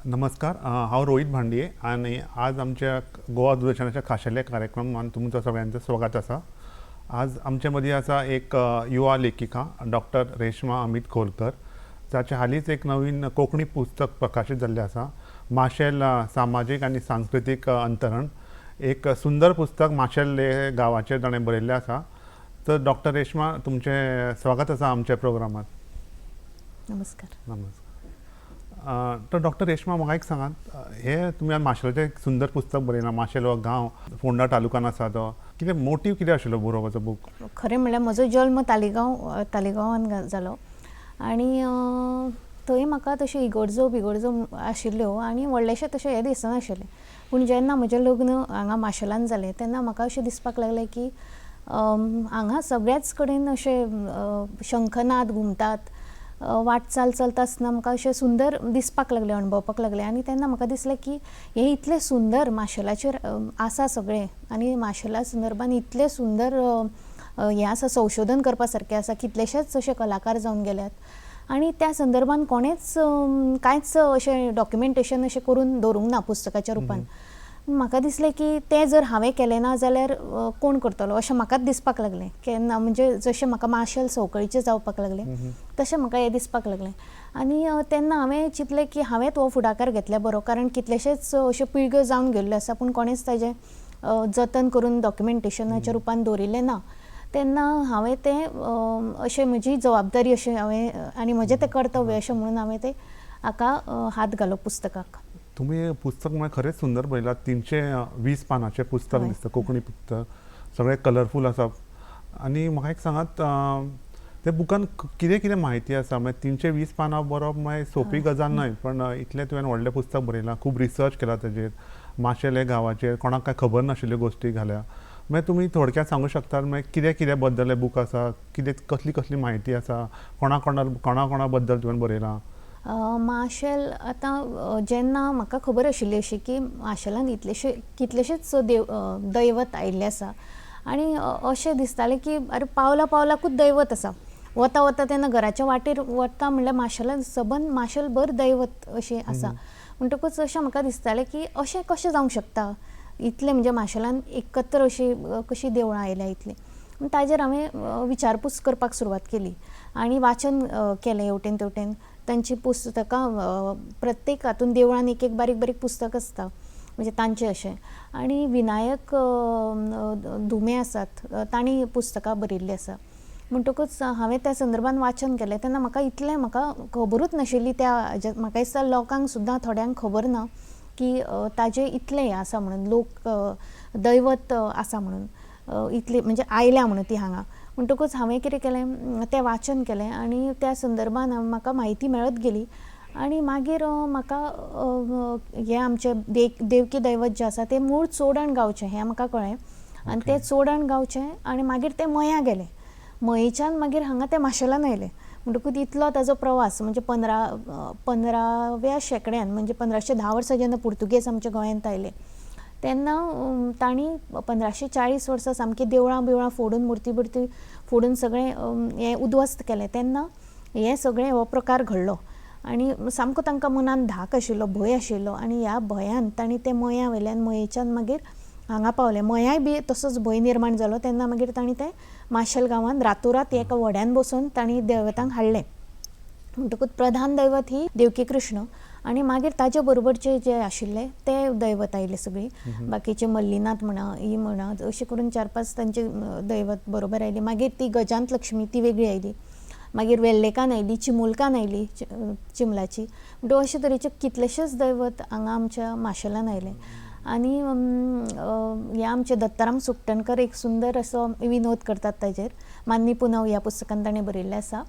नमस्कार. हांव रोहित भांडये आणि आज आमच्या गोवा दूरदर्शनाच्या खाशेल्या कार्यक्रमात तुमचं सगळ्यांचं स्वागत असा. आज आमच्या मदीं आसा एक युवा लेखिका डॉक्टर रेश्मा अमित खोलकर, जाचे हालींच एक नवीन कोंकणी पुस्तक प्रकाशीत जाल्लें आसा, माशेल सामाजीक आनी सांस्कृतीक अंतरण. एक सुंदर पुस्तक माशेल हे गांवाचेर ताणें बरयल्लें आसा. तर डॉक्टर रेश्मा, तुमचें स्वागत आसा आमच्या प्रोग्रामात. नमस्कार. नमस्कार. तर डॉक्टर रेश्मा, म्हाका एक सांगात, हे तुमी आज माशेलाचें एक सुंदर पुस्तक बरयलां. माशेल हो गांव फोंडा तालुकान आसा तो. कितें मोटीव कितें आशिल्लो बरोवपाचो बूक? खरें म्हणल्यार म्हजो जल्म तालिगांवान जालो आनी थंय म्हाका तश्यो इगर्जो आशिल्ल्यो आनी व्हडलेशें तशें हें दिसनाशिल्लें. पूण जेन्ना म्हजें लग्न हांगा माशेलान जालें तेन्ना म्हाका अशें दिसपाक लागलें की हांगा सगळ्याच कडेन अशें शंखनाद घुमतात. वाटचाल चलता आसतना म्हाका अशें सुंदर दिसपाक लागलें, अणभवपाक लागलें. आनी तेन्ना म्हाका दिसलें की हें इतलें सुंदर माशेलाचेर आसा सगळें, आनी माशेला संदर्भान इतलें सुंदर हें आसा, संशोधन करपा सारकें आसा. कितलेशेच अशे कलाकार जावन गेल्यात आनी त्या संदर्भान कोणेच कांयच अशें डॉक्युमेंटेशन अशें करून दवरूंक ना पुस्तकाच्या रुपान. म्हाका दिसलें की तें जर हांवें केलें ना जाल्यार कोण करतलो अशें म्हाकाच दिसपाक लागलें. केन्ना म्हणजे जशें म्हाका माशेल संवकळीचें जावपाक लागलें तशें म्हाका हें दिसपाक लागलें. आनी तेन्ना हांवें चिंतलें की हांवें हो फुडाकार घेतल्यार बरो, कारण कितलेशेच अश्यो पिळग्यो जावन गेल्ल्यो आसा पूण कोणेच ताजें जतन करून डॉक्युमेंटेशनाच्या रुपान दवरिल्लें ना. तेन्ना हांवें तें अशें म्हजी जबाबदारी अशें हांवें आनी म्हजें तें कर्तव्य अशें म्हणून हांवें तें हाका हात घालो पुस्तकाक. तुम्ही पुस्तक म्हणजे खरेंच सुंदर बरयलां. 320 पानांचें पुस्तक दिसता, कोंकणी पुस्तक. सगळें कलरफूल आसा. आनी म्हाका एक सांगात, त्या बुकान कितें कितें म्हायती आसा? म्हणजे 320 पानां बरोवप म्हणजे सोंपी गजाल न्हय, पण इतलें तुवें व्हडलें पुस्तक बरयलां, खूब रिसर्च केला ताजेर, माशेल हे गांवाचेर कोणाक काय खबर नाशिल्ल्यो गोश्टी घाल्या. मागीर तुमी थोडक्यात सांगूं शकतात मागीर कितें कितें बद्दल हें बूक आसा, कितें कसली म्हायती आसा, कोणा बद्दल तुवें बरयलां? माशेल आतां जेन्ना म्हाका खबर आशिल्ली अशी की माशेलान कितलेशेच दैवत आयिल्ले आसा आनी अशें दिसतालें की अरे पावलाकूच दैवत आसा. वता वता तेन्ना घराच्या वाटेर वता म्हणल्यार माशेलान सबंद माशेलभर दैवत अशें आसा. म्हणटकूच अशें म्हाका दिसतालें की अशें कशें जावंक शकता, इतलें म्हणजे माशेलान एकत्र अशी कशीं देवळां आयल्या इतलीं. ताजेर हांवें विचारपूस करपाक सुरवात केली आनी वाचन केलें हेवटेन तेवटेन. तांची पुस्तकां प्रत्येक हातून देवळान एक बारीक बारीक पुस्तक आसता म्हणजे तांचें अशें. आनी विनायक धुमे आसात, तांणी पुस्तकां बरयल्लीं आसा. म्हणटकूच हांवें त्या संदर्भान वाचन केलें तेन्ना म्हाका खबरूच नाशिल्ली. म्हाका दिसता लोकांक सुद्दां थोड्यांक खबर ना की ताजें इतलें हें आसा म्हणून, लोक दैवत आसा म्हणून, इतली म्हणजे आयल्या म्हणून ती हांगा. म्हणटकूच हांवें कितें केलें, तें वाचन केलें आनी त्या संदर्भान म्हाका म्हायती मेळत गेली. आनी मागीर म्हाका हें आमचें देवकी दैवत जें आसा तें मूळ चोडण गांवचें हें म्हाका कळ्ळें. आनी तें चोडण गांवचें आनी मागीर तें मयां गेलें. मयेच्यान मागीर हांगा तें माशेलान आयलें. म्हणटकूच इतलो ताजो प्रवास म्हणजे 15व्या शेंकड्यान म्हणजे 1510 वर्सां जेन्ना पुर्तुगेज आमच्या गोंयांत आयले तेन्ना तांणी 1540 वर्सां सामकी देवळां बिवळां फोडून, मुर्ती बिर्ती फोडून सगळें हें उद्ध्वस्त केलें. तेन्ना हें सगळें हो प्रकार घडलो आनी सामको तांकां मनान धाक आशिल्लो, भंय आशिल्लो. आनी ह्या भंयान तांणी तें मयां वयल्यान मयेच्यान मागीर हांगा पावले. मयाय बी तसोच भंय निर्माण जालो. तेन्ना मागीर तांणी तें माशेल गांवांत रातोरात एका व्हड्यान बसून तांणी दैवतांक हाडलें. म्हणटकूच प्रधान दैवत ही देवकी कृष्ण आनी मागीर ताजे बरोबरचे जे आशिल्ले ते दैवत आयले सगळीं. बाकीचे मल्लीनाथ म्हणा अशें करून 4-5 तांचे दैवत बरोबर आयली. मागीर ती गजांत लक्ष्मी ती वेगळी आयली. मागीर वेल्लेकान आयली, चिमुलकान आयली, चिमलाची. म्हणटकूच अशे तरेचे कितलेशेच दैवत हांगा आमच्या माशेलान आयले. आनी हे आमचे दत्ताराम सुकटणकर एक सुंदर असो विनोद करतात ताजेर. मान्नी पुनव ह्या पुस्तकान ताणें बरयल्लें आसा.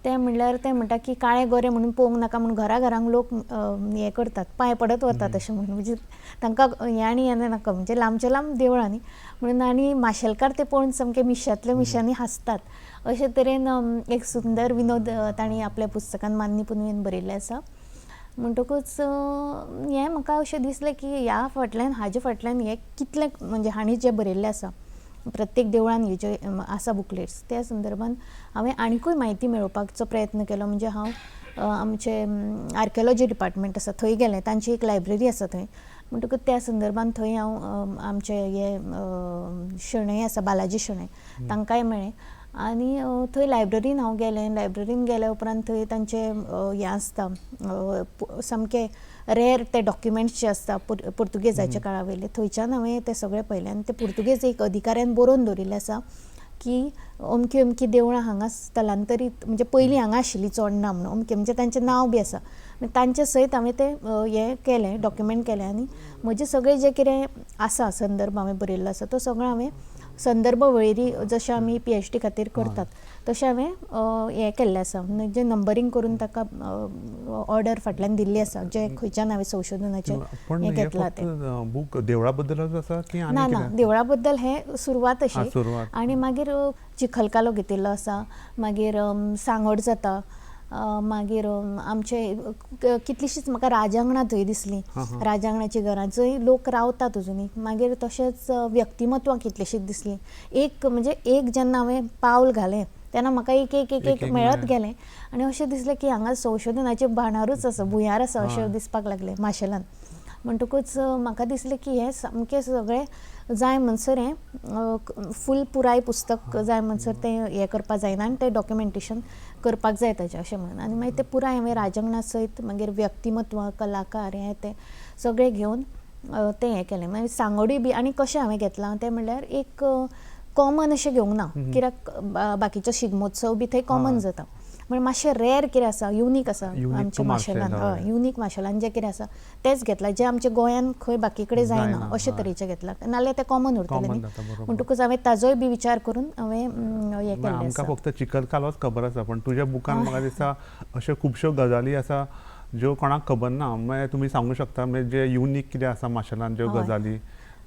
ते म्हणल्यार ते म्हणटा की काळे गोरे म्हणून पळोवंक नाका म्हणून घरांक लोक हें करतात, पांय पडत वतात अशें म्हणून. म्हणजे तांकां हें आनी हें नाका, म्हणजे लांबचे लांब देवळांनी म्हणून. आनी माशेलकार ते पळोवन सामके मिश्यांतल्या मिश्यांनी हांसतात. अशे तरेन एक सुंदर विनोद तांणी आपल्या पुस्तकान मान्नी पुनवेन बरयल्लें आसा. म्हणटकूच हें म्हाका अशें दिसलें की ह्या फाटल्यान हाजे फाटल्यान हें कितलें म्हणजे हांणी जें बरयल्लें आसा प्रत्येक देवळान हे जे आसा बुकलेट्स त्या संदर्भान हांवें आनिकूय म्हायती मेळोवपाचो प्रयत्न केलो. म्हणजे हांव आमचे आर्किओलॉजी डिपार्टमेंट आसा थंय गेलें, तांची एक लायब्ररी आसा थंय. म्हणटकूच त्या संदर्भान थंय हांव आमचे हे शणै आसा बालाजी शणै तांकांय मेळ्ळें आनी थंय लायब्ररीन हांव गेलें. लायब्ररीन गेल्या उपरांत थंय तांचे हें आसता सामके रेर ते डॉक्युमेंट्स जे आसता पुर्तुगेजाच्या काळा वयले, थंयच्यान हांवें ते सगळे पळयलें आनी ते पुर्तुगेज एक अधिकाऱ्यान बरोवन दवरिल्लें आसा की अमकी अमकी देवळां हांगा स्थलांतरीत म्हणजे पयलीं हांगा आशिल्लीं चोड ना म्हणून अमकें म्हणजे तांचें नांव बी आसा. तांचे सयत हांवें तें हें केलें, डॉक्युमेंट केलें आनी म्हजें सगळें जें कितें आसा संदर्भ हांवें बरयल्लो आसा तो सगळो हांवें संदर्भ वळेरी जशें आमी PhD खातीर करतात तशें हांवें हें केल्लें आसा. म्हणजे नंबरींग करून ताका ऑर्डर फाटल्यान दिल्ली आसा जे खंयच्यान हांवें संशोधनाचें पण हें हे घेतलां फक्त तें. बूक देवळा बद्दलच आसा की आनी ना कितें? ना, देवळा बद्दल हें सुरवात अशी सुरवात. आनी मागीर चिखलकालो घेतिल्लो आसा, मागीर सांगोड जाता, मागीर आमचे कितलींशींच म्हाका राजांगणां थंय दिसलीं, राजांगणाची घरां जंय लोक रावतात अजुनी. मागीर तशेंच व्यक्तिमत्वां कितलींशींच दिसलीं. एक म्हणजे एक जेन्ना हांवें पावल घालें तेन्ना म्हाका एक एक एक एक मेळत गेलें आनी अशें दिसलें की हांगा संशोधनाचें भांडारूच आसा, भुंयार आसा अशें दिसपाक लागलें माशेलान. म्हणटकूच म्हाका दिसलें की हें सामकें सगळें जाय म्हणसर हें फूल पुराय पुस्तक जाय म्हणसर तें हें करपा जायना आनी तें डॉक्युमेंटेशन करपाक जाय ताचें अशें म्हणून. आनी मागीर तें पुराय हांवें राजंगणा सयत मागीर व्यक्तिमत्वां कलाकार हें तें सगळें घेवन तें हें केलें. मागीर सांगोडूय बी आनी कशें हांवें घेतलां तें म्हणल्यार एक कॉमन अशें घेवंक ना, कित्याक बाकीचो शिगमोत्सव बी थंय कॉमन जाता. म्हणजे मातशें रेर कितें आसा, युनीक आसा आमच्या माशेलान, हय युनीक माशेलान जें कितें आसा तेंच घेतलां जें आमच्या गोंयान खंय बाकी कडेन जायना अशें तरेचें घेतलां. नाल्यार तें कॉमन उरतलें न्ही. म्हणटकूच हांवें ताजोय बी विचार करून हांवें हें केल्लें आसा. आमकां फक्त चिखलकालोच खबर आसा, पण तुज्या बुकान म्हाका दिसता अश्यो खुबश्यो गजाली आसा ज्यो कोणाक खबर ना. मागीर तुमी सांगूं शकता म्हणजे जे युनीक कितें आसा माशेलान ज्यो गजाली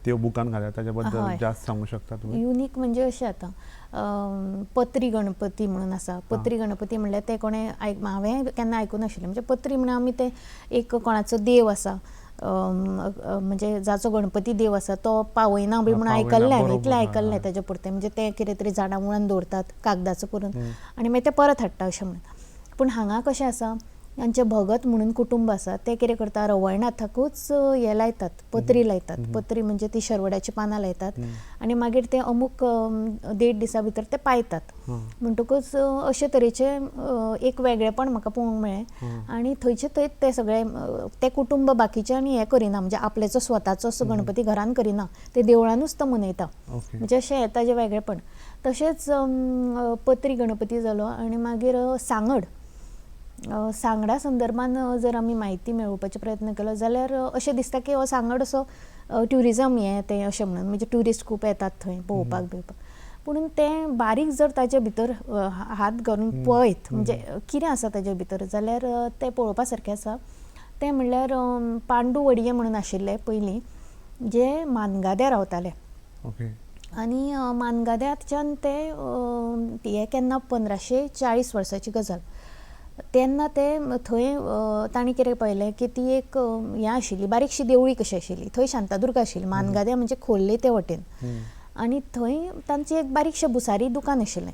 त्यो बुकान घाल्या ताच्या बद्दल जास्त सांगूं शकता तुमी? युनीक म्हणजे अशें आतां पत्री गणपती म्हणून आसा. पत्री गणपती म्हणल्यार तें कोणें हांवें केन्ना आयकूं नाशिल्लें. म्हणजे पत्री म्हणून आमी तें एक कोणाचो देव आसा म्हणजे जाचो गणपती देव आसा तो पावयना बी म्हणून आयकल्लें हांवें, इतलें आयकल्लें ताचे पुरतें. म्हणजे तें कितें तरी झाडां मुळान दवरतात कागदाचो करून आनी मागीर तें परत हाडटा अशें म्हणून. पूण हांगा कशें आसा तांचे भगत म्हणून कुटुंब आसा ते कितें करता रवळनाथाकूच हे लायतात, पत्री लायतात. पत्री म्हणजे ती शरवड्याची पानां लायतात आनी मागीर ते अमूक 1.5 दिसा भितर ते पायतात. म्हणटकूच अशे तरेचे एक वेगळेपण म्हाका पळोवंक मेळ्ळें आनी थंयचे थंय ते सगळे ते कुटुंब बाकीचे आनी हें करिना, म्हणजे आपल्याचो स्वताचो असो गणपती घरान करिना, ते देवळानूच तो मनयता. म्हणजे अशें येता जें वेगळेपण. तशेंच पत्री गणपती जालो आनी मागीर सांगडा संदर्भान जर आमी म्हायती मेळोवपाचो प्रयत्न केलो जाल्यार अशें दिसता की हो सांगड असो ट्युरिजम हें तें अशें म्हणून, म्हणजे ट्युरिस्ट खूब येतात थंय पळोवपाक बिवपाक. पूण तें बारीक जर ताचे भितर हात घालून पळयत म्हणजे कितें आसा ताचे भितर जाल्यार तें पळोवपा सारकें आसा. तें म्हणल्यार पांडू वडये म्हणून आशिल्ले पयलीं जे मानगाद्या रावताले. आनी मानगाद्याच्यान ते हें केन्ना 1540 वर्साची गजाल. तेन्ना ते थंय तांणी कितें पळयलें की ती एक हें आशिल्ली बारीकशी देवळी कशी आशिल्ली. थंय शांतादुर्गा आशिल्ली, मानगाद्या म्हणजे खोर्ले ते वटेन. आनी थंय तांचें एक बारीकशें भुसारी दुकान आशिल्लें.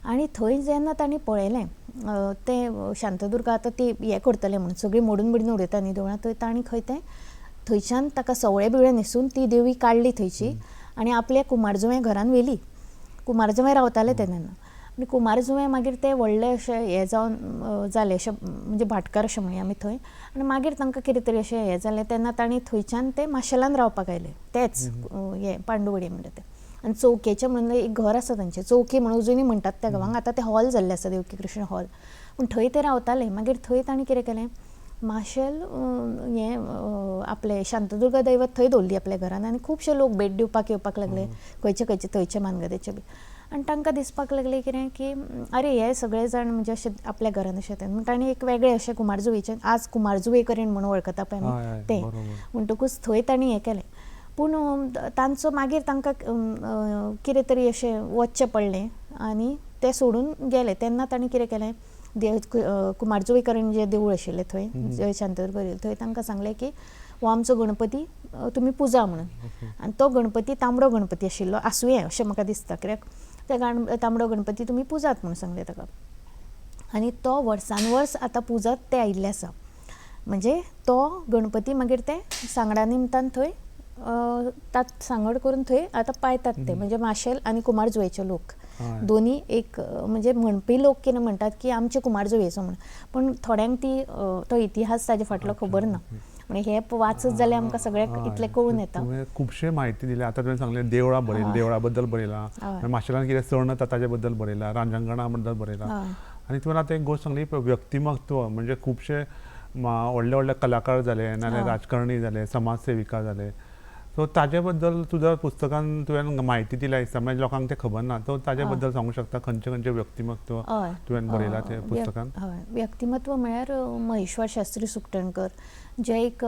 आनी थंय जेन्ना तांणी पळयलें तें शांतादुर्गा आतां ती हें करतलें म्हणून सगळीं मोडून बिडून उडयता न्ही देवळां, थंय तांणी खंय तें थंयच्यान ताका सवळे बिवळे न्हेसून ती देवी काडली थंयची आनी आपल्या कुमारजुंव्या घरान व्हेली. कुमारजुंवे रावताले तेन्ना आनी कुमारजुंवें मागीर ते व्हडले अशें हें जावन जालें अशें म्हणजे भाटकार अशें म्हणया आमी थंय. आनी मागीर तांकां कितें तरी अशें हें जालें तेन्ना तांणी थंयच्यान ते माशेलान रावपाक आयले. तेच हें पांडू वडये म्हणटा तें. आनी चौकेचें म्हणून एक घर आसा तांचें, चौकी म्हणून अजुनूय म्हणटात त्या गांवांक. आतां तें हॉल जाल्लें आसा देवकी कृष्ण हॉल. पूण थंय ते रावताले. मागीर थंय तांणी कितें केलें माशेल हें आपलें शांतादुर्गा दैवत थंय दवरली आपल्या घरान आनी खुबशे लोक भेट दिवपाक येवपाक लागले खंयचे खंयचे थंयचे मानगाद्याचे बी. आनी तांकां दिसपाक लागलें कितें की आरे हे सगळे जाण म्हणजे अशें आपल्या घरान अशें तें. म्हूण तांणी एक वेगळें अशें कुमारजुंवेचें आज कुमारजुंवेकरण म्हणून वळखता पळय आमी तें. म्हणटकूच थंय तांणी हें केलें. पूण तांचो मागीर तांकां कितें तरी अशें वचचें पडलें आनी ते सोडून गेले. तेन्ना तांणी कितें केलें कुमारजुंवेकरण जें देवूळ आशिल्लें थंय जंय शांतादुर्गा थंय तांकां सांगलें की हो आमचो गणपती तुमी पुजा म्हणून. आनी तो गणपती तांबडो गणपती आशिल्लो, आसुये अशें म्हाका दिसता, कित्याक ते तांबडो गणपती तुमी पुजात म्हणून सांगले ताका. आनी तो वर्सान वर्स आतां पुजत ते आयिल्ले आसा. म्हणजे तो गणपती मागीर ते सांगडा निमतान थंय सांगड करून थंय आतां पायतात ते, म्हणजे माशेल आनी कुमारजुंवेचे लोक दोनी एक, म्हणजे म्हणपी लोक कितें म्हणटात की आमचे कुमारजुंवेचो म्हणून, पण थोड्यांक तो इतिहास ताजे फाटलो खबर ना. म्हणजे हे वाचत जाल्यार आमकां सगळ्याक इतलें कळून येता. खुबशे म्हायती दिली. आतां तुवें सांगलें देवळां बरयलीं, देवळा बद्दल बरयलां, माशेलान कितें सण येता ताजे बद्दल बरयलां, रांजणगणा बद्दल बरयलां. आनी तुवें आतां एक गोश्ट सांगली व्यक्तिमत्व, म्हणजे खुबशे व्हडले व्हडले कलाकार जाले, नाजाल्यार राजकारणी जाले, समाजसेविका जाले. सो ताजे बद्दल तुज्या पुस्तकान तुवें म्हायती दिल्या दिसता, म्हणजे लोकांक तें खबर ना. तो ताजे बद्दल सांगूंक शकता खंयचे खंयचे व्यक्तिमत्व तुवें बरयलां ते पुस्तकान? हय, व्यक्तिमत्व म्हळ्यार महेश्वर शास्त्री सुकटणकर, जे एक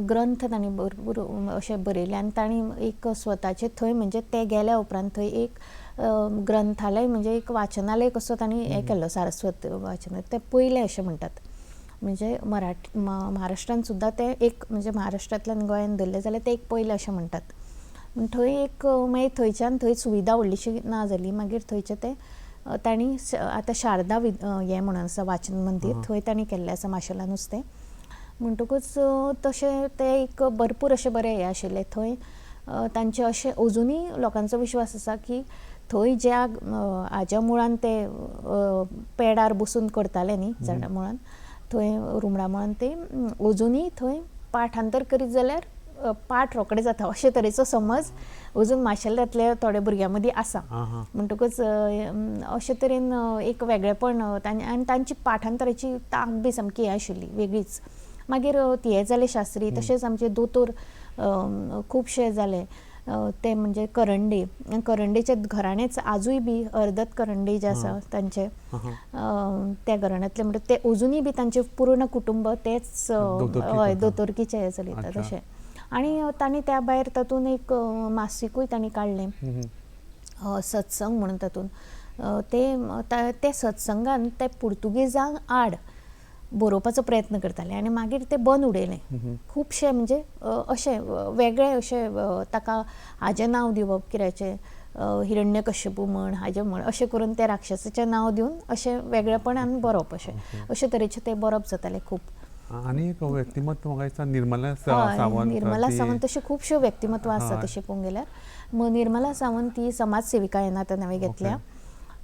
ग्रंथ तांणी भरपूर अशे बरयले, आनी तांणी एक स्वताचे थंय, म्हणजे ते गेल्या उपरांत थंय एक ग्रंथालय, म्हणजे एक वाचनालय कसो तांणी हें केल्लो, सारस्वत वाचनालय, ते पयलें अशें म्हणटात. म्हणजे महाराष्ट्रान सुद्दां ते एक, म्हणजे महाराष्ट्रांतल्यान गोंयान धरलें जाल्यार ते एक पयलें अशें म्हणटात. थंय एक मागीर थंयच्यान थंय सुविधा व्हडलीशी ना जाली, मागीर थंयचे ते तांणी आतां शारदा हें म्हणून आसा वाचन मंदीर, थंय तांणी केल्लें आसा माशेलानूच तें. म्हणटकूच तशें ते एक भरपूर अशें बरें हें आशिल्लें थंय. तांचे अशें अजुनूय लोकांचो विश्वास आसा की थंय ज्या हाज्या मुळान ते पेडार बसून करताले न्ही, झाडां मुळान, थंय रुमडा मुळान ते अजुनूय थंय पाठांतर करीत जाल्यार पाठ रोखडे जाता, अशे तरेचो समज अजून माशेलांतल्या थोड्या भुरग्यां मदीं आसा. म्हणटकूच अशे तरेन एक वेगळेपण, आनी तांची पाठांतराची तांक बी सामकी हें आशिल्ली, वेगळीच. मागीर हे जाले शास्त्री, तशेंच आमचे दोतोर खुबशे जाले, ते म्हणजे करंडेचे घराणेच आजूय बी अर्दत करंडे जे आसा तांचे, त्या घराण्यांतले, म्हणजे ते अजुनूय बी तांचे पूर्ण कुटुंब तेच दोतोरकीचे हे चलयतात तशें. आनी तांणी त्या भायर तातूंत एक मासिकूय तांणी काडलें, सत्संग म्हणून. तातूंत ते सत्संगान ते पुर्तुगेजांक आड बरोवपाचो प्रयत्न करताले, आनी मागीर ते बंद उडयलें. खुबशे म्हणजे अशे वेगळे अशे ताका हाजें नांव दिवप, कित्याचें हिरण्यकश्यपू म्हण, हाजें म्हण, अशें करून ते राक्षसाचें नांव दिवन अशें वेगळेपणान बरोवप, अशे तरेचें तें बरोवप जातालें खूब. आनी एक व्यक्तिमत्व म्हाका दिसता निर्मला सावंत. निर्मला सावंत तशी खुबश्यो व्यक्तिमत्व आसा तशें पळोवंक गेल्यार. निर्मला सावंत ही समाजसेविका हें आतां नवें घेतल्या.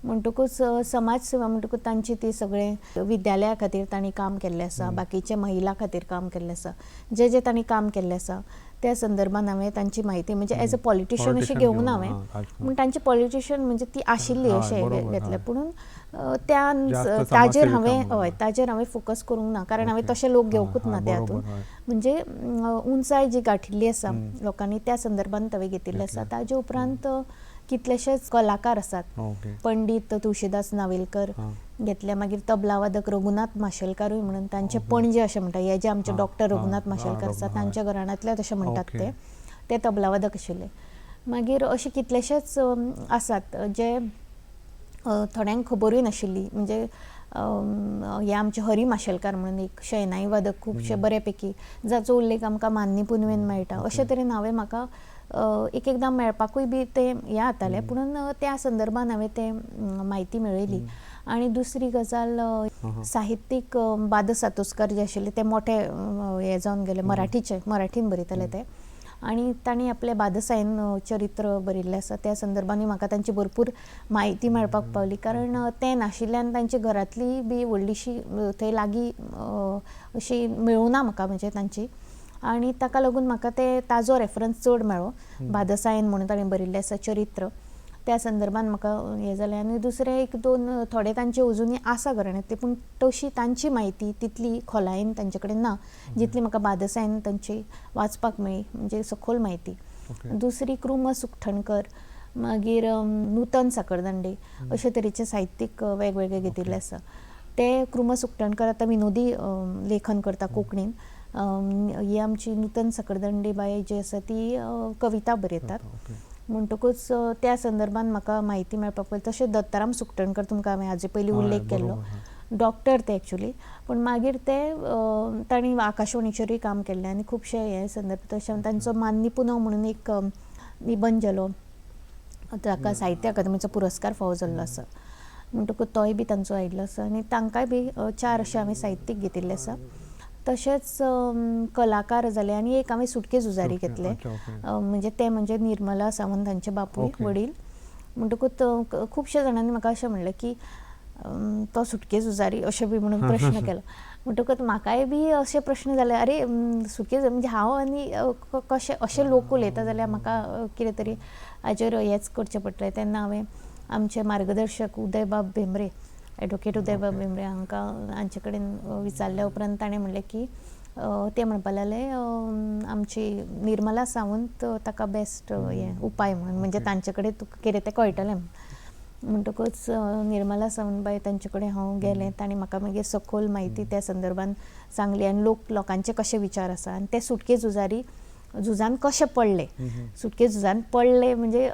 म्हणटकूच समाज सेवा म्हणटकूच तांची ती सगळे विद्यालया खातीर तांणी काम केल्लें आसा, बाकीचे महिला खातीर काम केल्लें आसा, जे तांणी काम केल्लें आसा त्या संदर्भान हांवें तांची म्हायती, म्हणजे एज अ पॉलिटिशियन अशी घेवंक ना हांवें, पूण तांची पॉलिटिशियन म्हणजे ती आशिल्ली अशें घेतलें. पूण ताजेर हांवें फोकस करूंक ना, कारण हांवें तशे लोक घेवंकूच ना त्या हातूंत. म्हणजे उंचाय जी गाठिल्ली आसा लोकांनी, त्या संदर्भान हांवें घेतिल्लें आसा. ताजे उपरांत कितलेशेच कलाकार आसात. पंडीत तुळशीदास नावेलकर घेतले, मागीर तबलावादक रघुनाथ माशेलकारूय म्हणून, तांचे पणजे अशें म्हणटा, हे जे आमचे डॉक्टर रघुनाथ माशेलकर आसात तांच्या घराण्यांतले तशें म्हणटात ते तबलावादक आशिल्ले. मागीर अशे कितलेशेच आसात जे थोड्यांक खबरूय नाशिल्ली, म्हणजे हे आमचे हरी माशेलकार म्हणून एक शेनाई वादक खुबशे बरे पैकी, जाचो उल्लेख आमकां मान्नी पुनवेन मेळटा. अशे तरेन हांवें म्हाका एक एकदां मेळपाकूय बी ते हे जाताले, पूण त्या संदर्भान हांवें ते म्हायती मेळयली. आनी दुसरी गजाल, साहित्यीक बाद सातोस्कर जे आशिल्ले ते मोठे हे जावन गेले, मराठीन बरयताले ते, आनी तांणी आपले बादसायन चरित्र बरयल्लें आसा. त्या संदर्भांनी म्हाका तांची भरपूर म्हायती मेळपाक पावली, कारण तें नाशिल्ल्यान तांची घरांतली बी व्हडलीशी थंय लागीं अशी मेळूना म्हाका, म्हणजे तांची. आनी ताका लागून म्हाका ते ताजो रेफरन्स चड मेळ्ळो. बादसायन म्हणून ताणें बरयल्लें आसा चरित्र, त्या संदर्भान म्हाका हें जालें. आनी दुसरे एक दोन थोडे तांचे अजुनूय आसा घराण्यांतले, पूण तशी तांची म्हायती तितली खोलायेन तांचे कडेन ना, जितली म्हाका बादसायन तांची वाचपाक मेळ्ळी, म्हणजे सखोल म्हायती. दुसरी कृम सुकटणकर, मागीर नूतन साखरदांडे, अशे तरेचे साहित्यीक वेगवेगळे घेतिल्ले आसा. ते कृम सुकटणकर आतां विनोदी लेखन करता कोंकणीन. ही आमची नूतन साखरदांडे बाय जी आसा ती कविता बरयतात. म्हणटकूच त्या संदर्भान म्हाका म्हायती मेळपाक पडली. तशें दत्ताराम सुकटणकर तुमकां हांवें हाजे पयलीं उल्लेख केल्लो, डॉक्टर ते एक्चुली, पण मागीर ते तांणी आकाशवाणीचेरूय काम केल्लें आनी खुबशे हे संदर्भ तशें तांचो मान्नी पुनव म्हणून एक निबंध जालो, ताका साहित्य अकादमीचो पुरस्कार फावो जाल्लो आसा, म्हणटकूच तोय बी तांचो आयिल्लो आसा आनी तांकांय बी 4 अशे हांवें साहित्यीक घेतिल्ले आसा. तशेंच कलाकार जाले आनी एक हांवें सुटके झुजारी घेतले, म्हणजे ते म्हणजे निर्मला सावंत हांचे बापूय वडील. म्हणटकूच खुबशे जाणांनी म्हाका अशें म्हणलें की तो सुटके झुजारी अशें बी म्हणून प्रश्न केलो. म्हणटकूच म्हाकाय बी अशे प्रश्न जाले, अरे सुटके म्हणजे हांव आनी कशें अशे लोक उलयता जाल्यार म्हाका कितें तरी हाजेर हेच करचें पडटलें. तेन्ना हांवें आमचे मार्गदर्शक उदयबाब भेंब्रे, एडवोकेट उदयबाब भेंब्रे हांचे कडेन विचारल्या उपरांत ताणें म्हणलें की ते म्हणपा लागले आमची निर्मला सावंत ताका बेस्ट हे उपाय म्हणून, म्हणजे तांचे कडेन तुका कितें तें कळटलें. म्हणटकूच निर्मला सावंतबाई तांचे कडेन हांव गेलें. तांणी म्हाका मागीर सखोल म्हायती त्या संदर्भान सांगली आनी लोकांचे कशे विचार आसा आनी ते सुटके झुजारी झुजान कशे पडले, सुटके झुजान पडले म्हणजे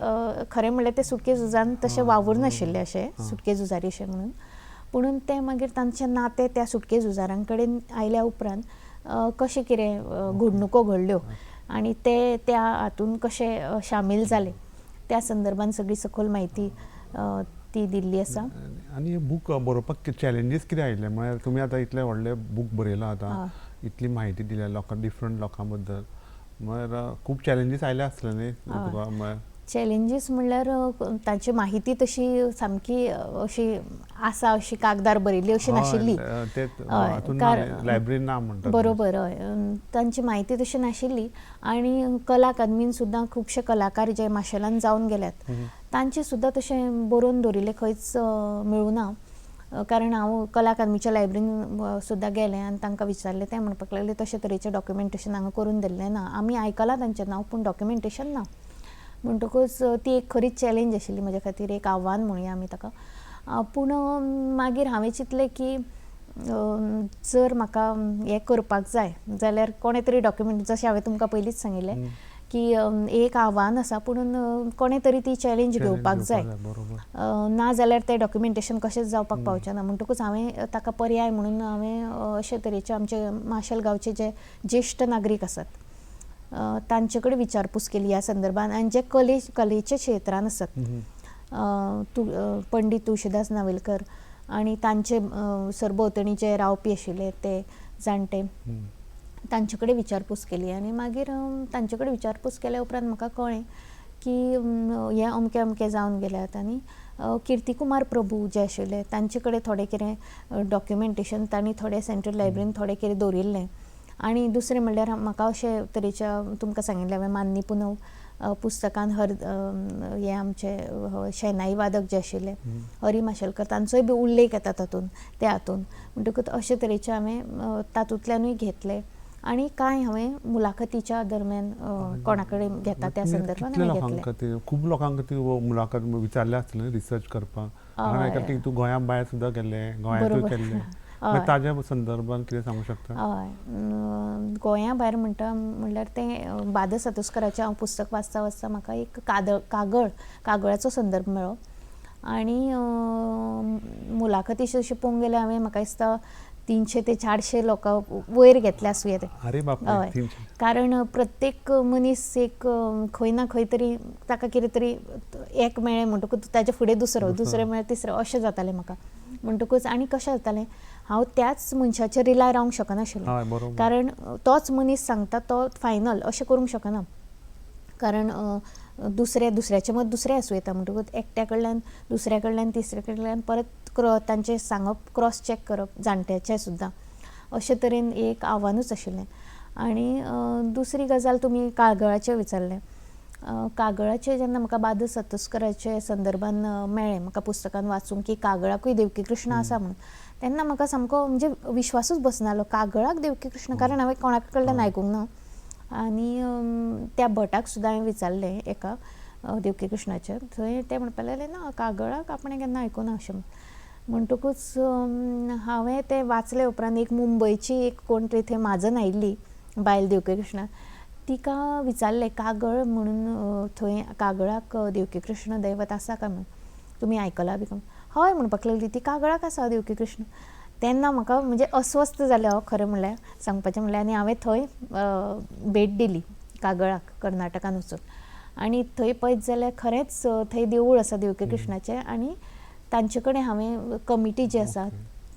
खरें म्हणल्यार ते सुटके झुजान तशे वावूर नाशिल्ले अशे सुटके झुजारी अशे म्हणून, पुणून ते मागीर तांचें नातें त्या सुटके झुजारां कडेन आयल्या उपरांत कशें कितें घडणुको घडल्यो आनी ते त्या हातून कशे शामील जाले त्या संदर्भान सगळी सखोल म्हायती ती दिल्ली आसा. आनी हे बूक बरोवपाक चॅलेंजीस कितें आयिल्ले, म्हळ्यार तुमी आतां इतले व्हडले बूक बरयला आतां, इतली म्हायती दिल्या लोकांक डिफरंट लोकां बद्दल, म्हळ्यार खूब चॅलेंजीस आयले आसले न्ही तुका? म्हळ्यार चॅलेंजीस म्हणल्यार तांची म्हायती तशी सामकी अशी आसा अशी कागदार बरयल्ली अशी नाशिल्ली, लायब्ररीन ना म्हणटा बरोबर. हय, तांची म्हायती तशी नाशिल्ली आनी कला अकादमीन सुद्दां खुबशे कलाकार जे माशेलान जावन गेल्यात तांचे सुद्दां तशें बरोवन दवरिल्लें खंयच मेळूना. कारण हांव कला अकादमीच्या लायब्ररीन सुद्दां गेलें आनी तांकां विचारलें, ते म्हणपाक लागले तशे तरेचें डॉक्युमेंटेशन हांगा करून दिल्लें ना, आमी आयकलां तांचें नांव पूण डॉक्युमेंटेशन ना. म्हणटकूच ती एक खरीच चॅलेंज आशिल्ली म्हजे खातीर, एक आव्हान म्हणुया आमी ताका. पूण मागीर हांवें चिंतलें की जर म्हाका हें करपाक जाय जाल्यार कोणें तरी डॉक्युमेंट, जशें हांवें तुमकां पयलींच सांगिल्लें की एक आव्हान आसा पुणून कोणें तरी ती चॅलेंज घेवपाक जाय, ना जाल्यार तें डॉक्युमेंटेशन कशेंच जावपाक पावचें ना. म्हणटकूच हांवें ताका पर्याय म्हणून हांवें अशे तरेचे आमचे माशेल गांवचे जे ज्येश्ठ नागरीक आसात तांचे कडेन विचारपूस केली ह्या संदर्भान, आनी जे कलेच्या क्षेत्रान आसात, पंडीत तुळशीदास नावेलकर आनी तांचे सरभोंवतणी जे रावपी आशिल्ले ते जाणटे, तांचे कडेन विचारपूस केली. आनी मागीर तांचे कडेन विचारपूस केल्या उपरांत म्हाका कळ्ळें की हे अमके अमके जावन गेल्यात. आनी कीर्तिकुमार प्रभू जे आशिल्ले तांचे कडेन थोडें कितें डॉक्युमेंटेशन तांणी थोडें सेंट्रल लायब्ररीन थोडें कितें दवरिल्लें. आनी दुसरें म्हणल्यार म्हाका अशे तरेच्या तुमकां सांगिल्लें हांवें मान्नी पुनव पुस्तकान हे आमचे शेनाई वादक जे आशिल्ले हरी माशेलकर तांचोय बी उल्लेख येता तातूंत, त्या हातून. म्हणटकूच अशे तरेचे हांवें तातूंतल्यानूय घेतले आनी कांय हांवें मुलाखतीच्या दरम्यान कोणा कडेन घेता त्या संदर्भान हांवें घेतले. खूब लोकांक ती मुलाखत विचारले आसतले रिसर्च करपाक, हांवें तूं गोंया भायर सुद्दां गेलें, गोंयांतूय केल्लें, ताज्या संदर्भान कितें सांगूं शकता? हय, गोंया भायर म्हणटा म्हणल्यार तें बाद सातोस्कराचें हांव पुस्तक वाचता वाचता म्हाका एक कागळाचो संदर्भ मेळ्ळो आनी मुलाखती अशी पळोवंक गेल्यार हांवें म्हाका दिसता 300 ते 400 लोकां वयर घेतल्या आसुंये ते. हय, कारण प्रत्येक मनीस एक खंय ना खंय तरी ताका कितें तरी एक मेळ्ळें म्हणटकूच ताचे फुडें दुसरें मेळ्ळें तिसरें अशें जातालें म्हाका. म्हणटकूच आनी कशें जातालें, हांव त्याच मनशाचेर रिलाय रावंक शकनाशिल्लें, कारण तोच मनीस सांगता तो फायनल अशें करूंक शकना. कारण दुसऱ्याचें मत दुसरें आसूं येता. म्हणटकूच एकट्या कडल्यान दुसऱ्या कडल्यान तिसऱ्या कडल्यान परत तांचें सांगप क्रॉस चॅक करप जाणट्याचें सुद्दां, अशे तरेन एक आव्हानूच आशिल्लें. आनी दुसरी गजाल तुमी कागळाचें विचारलें. कागळाचें जेन्ना म्हाका बाद सातोस्कराचे संदर्भान मेळ्ळें म्हाका पुस्तकान वाचूंक की कागळाकूय देवकी कृष्ण आसा म्हणून, तेन्ना म्हाका सामको म्हणजे विश्वासूच बसनालो, कागळाक देवकी कृष्ण, कारण हांवें कोणा कडल्यान आयकूंक ना. आनी त्या भटाक सुद्दां हांवें विचारलें एका देवकी कृष्णाचेर, थंय ते म्हणपाक लागले ना कागळाक आपणें केन्ना आयकूना अशें. म्हणटकूच हांवें तें वाचले उपरांत एक मुंबयची एक कोण तरी थंय माजन आयिल्ली बायल देवकी कृष्ण, तिका विचारलें कागळ म्हणून थंय कागळाक देवकी कृष्ण दैवत आसा काय म्हणून, तुमी आयकलां बी काय? हय म्हणपाक लागली ती, कागळाक आसा देवकी कृष्ण. तेन्ना म्हाका म्हणजे अस्वस्थ जालें हांव खरें म्हणल्यार सांगपाचें म्हणल्यार आनी हांवें थंय भेट दिली कागळाक कर्नाटकान वचून आनी थंय पळयत जाल्यार खरेंच थंय देवूळ आसा देवकी कृष्णाचें आनी तांचे कडेन हांवें कमिटी जी आसा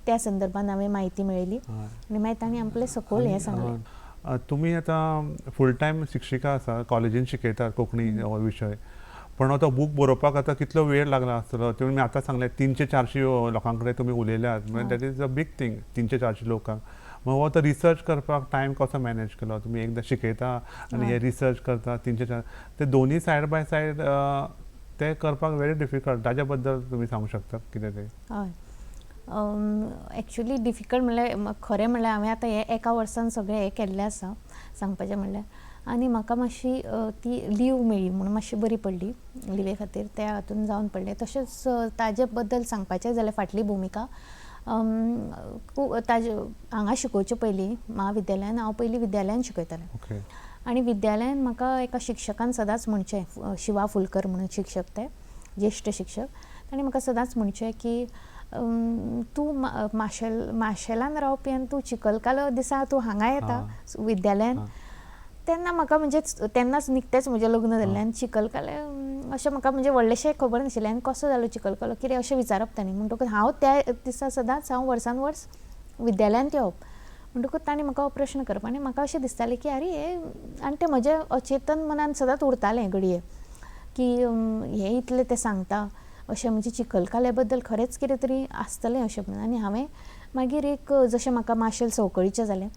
त्या संदर्भान हांवें म्हायती मेळयली आनी मागीर तांणी आपलें सखोल हें सांगलें. तुमी आतां फूल टायम शिक्षिका आसा कॉलेजीन शिकयतात कोंकणी हो विशय पण तो बूक बरोवपाक आतां कितलो वेळ लागला आसतलो तुमी आतां सांगलें 300-400 लोकां कडेन तुमी उलयल्यात म्हणजे that is a big thing 300-400 लोकांक मग हो तो रिसर्च करपाक टायम कसो मॅनेज केलो तुमी एकदां शिकयता आनी हे रिसर्च करता 300-400 ते दोनी सायड बाय सायड ते करपाक व्हेरी डिफिकल्ट ताज्या बद्दल तुमी सांगूं शकतात कितें ते. हय एक्चुली डिफिकल्ट म्हणल्यार खरें म्हणल्यार हांवें आतां हे एका वर्सान सगळें हें केल्लें आसा सांगपाचें म्हणल्यार आनी म्हाका मातशी ती लीव मेळ्ळी म्हणून मातशी बरी पडली लिवे खातीर त्या हातून जावन पडलें. तशेंच ताजे बद्दल सांगपाचें जाल्यार फाटली भुमिका ताजे हांगा शिकोवचे पयलीं महाविद्यालयान हांव पयलीं विद्यालयान शिकयतालें आनी विद्यालयान म्हाका एका शिक्षकान सदांच म्हणचें शिवा फुलकर म्हणून शिक्षक ते ज्येश्ठ शिक्षक ताणें म्हाका सदांच म्हणचें की तूं माशेलान रावपी आनी तूं चिकलकालो दिसा तूं हांगा येता विद्यालयान तेन्ना म्हाका म्हणजे तेन्नाच निकतेंच म्हजें लग्न जाल्लें आनी चिकलकाले अशें म्हाका म्हणजे व्हडलेशें खबर नाशिल्लें आनी कसो जालो चिकलकालो कितें अशें विचारप तांणी म्हणटकूच हांव त्या दिसा सदांच हांव वर्सान वर्स विद्यालयांत येवप म्हणटकूच तांणी म्हाका हो प्रश्न करप आनी म्हाका अशें दिसतालें की आरे हें आनी तें म्हजें अचेतन मनान सदांच उरतालें घडये की हें इतलें तें सांगता अशें म्हणजे चिकलकाल्या बद्दल खरेंच कितें तरी आसतलें अशें म्हणून आनी हांवें मागीर एक जशें म्हाका माशेल संवकळीचें जालें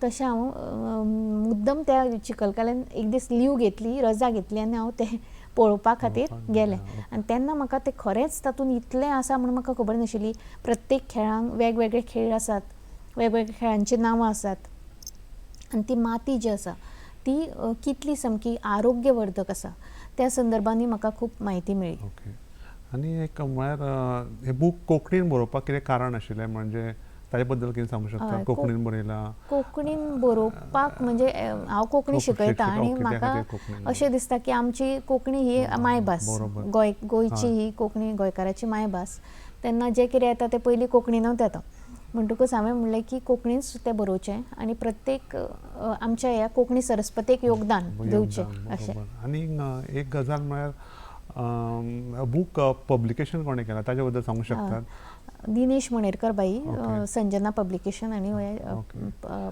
तशें हांव मुद्दम त्या चिकलकाल्यान एक दीस लीव घेतली रजा घेतली आनी हांव तें पळोवपा खातीर गेलें आनी तेन्ना म्हाका तें खरेंच तातूंत इतलें आसा म्हणून म्हाका खबर नाशिल्ली. प्रत्येक खेळांक वेगवेगळे खेळ आसात वेगवेगळ्या खेळांचीं नांवां आसात आनी ती माती जी आसा ती कितली सामकी आरोग्यवर्धक आसा त्या संदर्भांनी म्हाका खूब म्हायती मेळ्ळी. आनी एक म्हळ्यार हे बूक कोंकणीन बरोवपाक कितें कारण आशिल्लें म्हणजे ताजे बद्दल कितें सांगूं शकता कोंकणीन बरयलां कोंकणीन बरोवपाक म्हणजे हांव कोंकणी शिकयतां आनी म्हाका अशें दिसता की आमची कोंकणी ही मायभास गोंयची ही कोंकणी गोंयकाराची मायभास तेन्ना जें कितें येता तें पयलीं कोंकणीनूच येता म्हणटकूच हांवें म्हणलें की कोंकणीच तें बरोवचें आनी प्रत्येक आमच्या ह्या कोंकणी सरस्वतेक योगदान दिवचें अशें. आनी एक गजाल म्हळ्यार बूक पब्लिकेशन कोणें केलां ताजे बद्दल सांगूं शकतात. दिनेश मणेरकर बाई संजना पब्लिकेशन आनी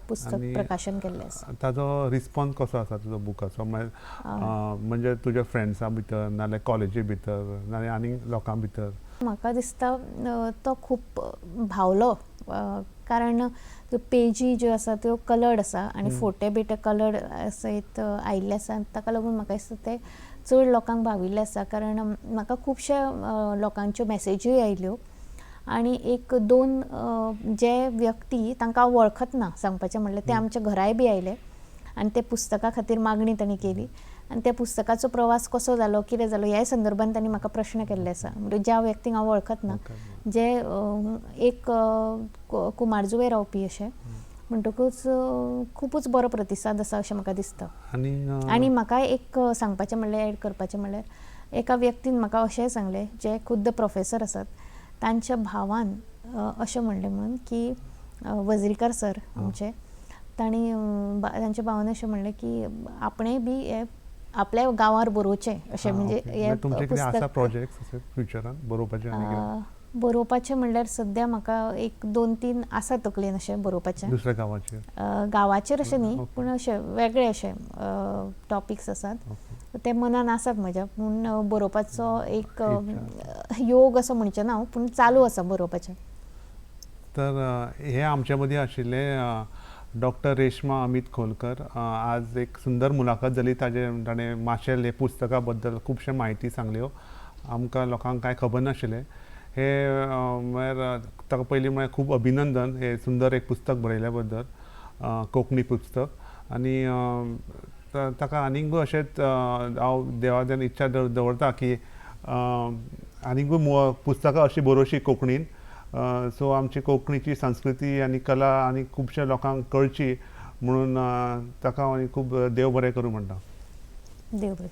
पुस्तक प्रकाशन केल्लें आसा. ताजो रिस्पॉन्स कसो आसा तुजो बुकाचो म्हणजे तुज्या फ्रेंड्सां भितर नाल्यार कॉलेजी भितर नाल्यार आनी लोकां भितर. म्हाका दिसता तो खूब भावलो कारण त्यो पेजी ज्यो आसा त्यो कलर्ड आसा आनी फोटे बिटे कलर्ड सयत आयिल्ले आसा ताका लागून म्हाका दिसता ते चड लोकांक भाविल्ले आसा कारण म्हाका खुबश्या लोकांच्यो मॅसेजूय आयल्यो आनी एक दोन जे व्यक्ती तांकां हांव वळखत ना सांगपाचें म्हणल्यार ते आमच्या घराय बी आयले आनी ते पुस्तका खातीर मागणी तांणी केली आनी त्या पुस्तकाचो प्रवास कसो जालो कितें जालो ह्याय संदर्भान तांणी म्हाका प्रश्न केल्ले आसा म्हणजे ज्या व्यक्तींक हांव वळखत ना जे एक कुमारजुवे रावपी अशें म्हणटकूच खुबूच बरो प्रतिसाद आसा अशें म्हाका दिसता. आनी म्हाका एक सांगपाचें म्हणल्यार एड करपाचें म्हणल्यार एका व्यक्तीन म्हाका अशेंय सांगलें जे खुद्द प्रोफेसर आसात तांच्या भावान अशें म्हणलें म्हणून की वजरीकार सर आमचे तांणी तांच्या भावान अशें म्हणलें की आपणें बी हे आपल्या गांवार बरोवचें अशें म्हणजे हे पुस्तक बरोवपाचें म्हणल्यार सद्या म्हाका एक 2-3 आसा तकलेन अशें बरोवपाचें दुसऱ्या गांवाचेर अशें न्ही पूण अशें वेगळे अशें टॉपिक्स आसात ते मनान आसात म्हज्या पूण बरोवपाचो एक योग असो म्हणचें ना हांव पूण चालू आसा बरोवपाचें. तर हे आमचे मदीं आशिल्ले डॉक्टर रेश्मा अमित खोलकर. आज एक सुंदर मुलाखत जाली ताणें माशेल हे पुस्तका बद्दल खुबशे म्हायती सांगल्यो आमकां लोकांक कांय खबर नाशिल्लें हे म्हळ्यार ताका पयलीं म्हळ्यार खूब अभिनंदन हे सुंदर एक पुस्तक बरयल्या बद्दल कोंकणी पुस्तक आनी ताका आनीकूय अशेंच हांव देवाच्यान इच्छा दवरता की आनीकूय पुस्तकां अशीं बरोवची कोंकणीन सो आमची कोंकणीची संस्कृती आनी कला आनी खुबशे लोकांक कळची म्हणून ताका हांव खूब देव बरें करूं म्हणटा. देव बरें.